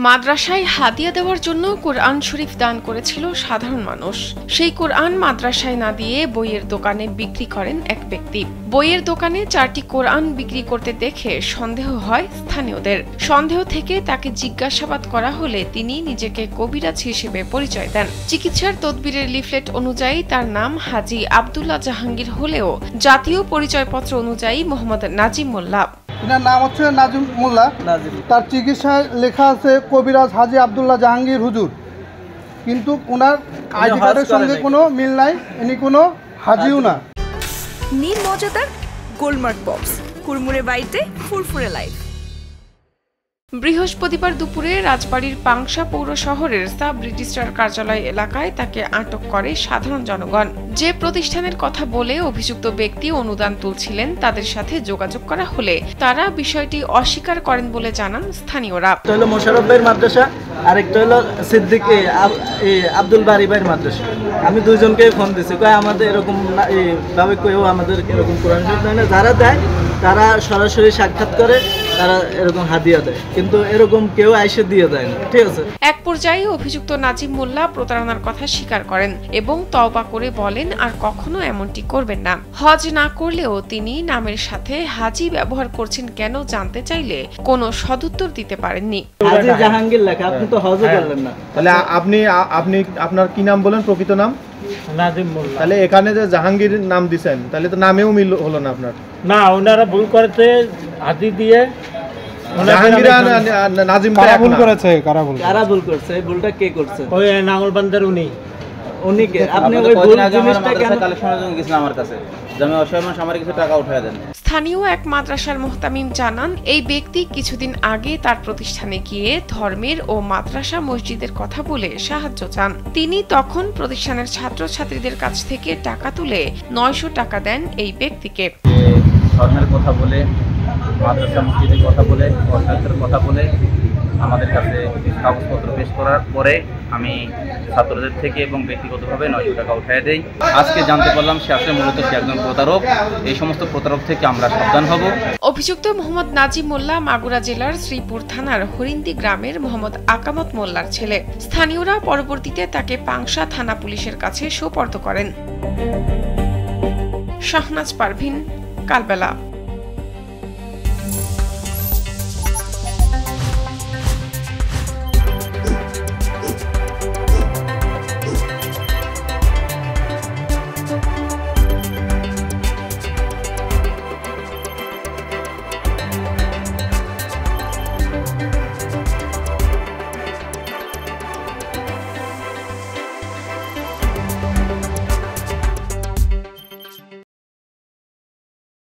মাদ্রাসায় হাদিয়া দেওয়ার জন্য কোরআন শরীফ দান করেছিল সাধারণ মানুষ। সেই কোরআন মাদ্রাসায় না দিয়ে বইয়ের দোকানে বিক্রি করেন এক ব্যক্তি। বইয়ের দোকানে 4টি কোরআন বিক্রি করতে দেখে সন্দেহ হয় স্থানীয়দের। সন্দেহ থেকে তাকে জিজ্ঞাসাবাদ করা হলে তিনি নিজেকে কবিরাজ হিসেবে পরিচয় দেন। চিকিৎসার তদবিরের লিফলেট অনুযায়ী তার নাম হাজী আব্দুল্লাহ জাহাঙ্গীর হলেও জাতীয় পরিচয়পত্র অনুযায়ী মোহাম্মদ নাজিম মোল্লা। এনার নাম হচ্ছে নাজিম মোল্লা। তার চিকিৎসায় লেখা আছে কবিরাজ হাজী আব্দুল্লাহ জাহাঙ্গীর হুজুর, কিন্তু ওনার আইডি কার্ডের সঙ্গে কোনো মিল নাই, ইনি কোনো হাজিও না। নীল মজাদার গোলমার্ক বক্স, কুরমুরে বাড়িতে ফুরফুরে লাইফ। বৃহস্পতিবার দুপুরে রাজবাড়ীর পাংশা পৌর শহরের সাব রেজিস্ট্রার কার্যালয় এলাকায় তাকে আটক করে সাধারণ জনগণ। যে প্রতিষ্ঠানের কথা বলে অভিযুক্ত ব্যক্তি অনুদান তুলছিলেন তাদের সাথে যোগাযোগ করা হলে তারা বিষয়টি অস্বীকার করেন বলে জানান স্থানীয়রা। মোশাররফ ভাইয়ের মাদ্রাসা, আরেকটা হলো সিদ্দিক আব্দুল বারি ভাইয়ের মাদ্রাসা। আমি দুইজনকে ফোন দিছি, আমাদের এরকম ভাবে কেউ আমাদের এরকম কোরআন শরীফ দেয় না, যারা দেয় তারা সরাসরি সাক্ষাৎ করে, তারা এরকম হাদিয়া দেয়, কিন্তু এরকম কেউ আইসে দিয়ে দেয় না। ঠিক আছে। এক পর্যায়ে অভিযুক্ত নাজিম মোল্লা প্রতারণার কথা স্বীকার করেন এবং তওবা করে বলেন আর কখনো এমনটি করবেন না। হজ না করলেও তিনি নামের সাথে হাজি ব্যবহার করছেন কেন জানতে চাইলে কোনো সদুত্তর দিতে পারেননি। হাজী জাহাঙ্গীর লেখা, আপনি তো হজও করলেন না। তাহলে আপনি আপনার কি নাম বলেন, প্রকৃত নাম? নাজিম মোল্লা। তাহলে এখানে যে জাহাঙ্গীর নাম দিছেন, তাহলে তো নামেও মিল হলো না আপনার। না, ওনারা ভুল করেছে, হাজি দিয়ে নাজিম ভুল করেছে। কারা ভুল করছে? এই ভুলটা কে করছে? ওই নাঙ্গলবান্ধার উনি কে? আপনি ওই ভুল জিনিসটা কেন কালেকশনের জন্য গেছিলেন আমার কাছে, যে আমি অসহায় মানুষ, আমার কিছু টাকা উঠায় দেন। স্থানীয় এক মাদ্রাসার মুহতামিম জানান, এই ব্যক্তি কিছুদিন আগে তার প্রতিষ্ঠানে গিয়ে ধর্মের ও মাদ্রাসা মসজিদের কথা বলে সাহায্য চান। তিনি তখন প্রতিষ্ঠানের ছাত্রছাত্রীদের কাছ থেকে টাকা তুলে 900 টাকা দেন এই ব্যক্তিকে। ধর্মের কথা বলে, মাদ্রাসা মসজিদের কথা বলে, অর্থনীতির কথা বলে আমাদের কাছে কাগজপত্র পেশ করার পরে আমি ছাত্রদের থেকে এবং ব্যক্তিগতভাবে 900 টাকা উঠায় দেই। আজকে জানতে পারলাম সে আসলে মূলত সে একজন প্রতারক। এই সমস্ত প্রতারক থেকে আমরা সাবধান হব। অভিযুক্ত মোহাম্মদ নাজিম মোল্লা মাগুরা জেলার শ্রীপুর থানার হরিন্দি গ্রামের মোহাম্মদ আকামত মোল্লার ছেলে। স্থানীয়রা পরবর্তীতে তাকে পাংশা থানা পুলিশের কাছে সোপর্দ করেন। শাহনাজ পারভিন, কালবেলা।